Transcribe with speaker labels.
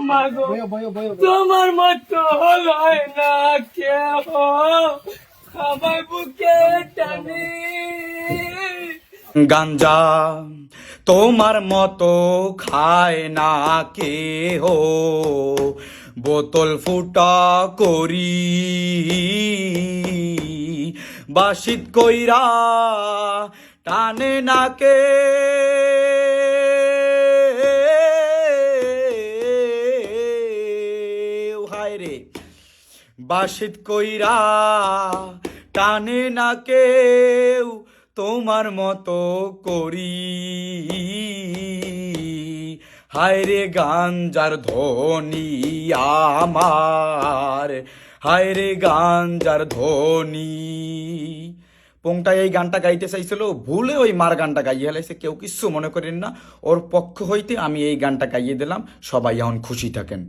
Speaker 1: মাগো তোমার মতো হয় না কেহ আমার বুকে টানে
Speaker 2: গাঞ্জা তোমার মতো খায় না কেহ বোতল ফুটা করি বাসিত কইরা টানে নাকে হায় রে বাসিত কইরা টানে না কেউ তোমার মতো করি হায় রে গাঞ্জার ধ্বনি আমার হায় রে গাঞ্জার ধ্বনি পোংটা এই গানটা গাইতে চাইছিল ভুলে ওই মার গানটা গাইয়ে হেলাইছে কেউ কিচ্ছু মনে করেন না ওর পক্ষ হইতে আমি এই গানটা গাইয়ে দিলাম সবাই এখন খুশি থাকেন।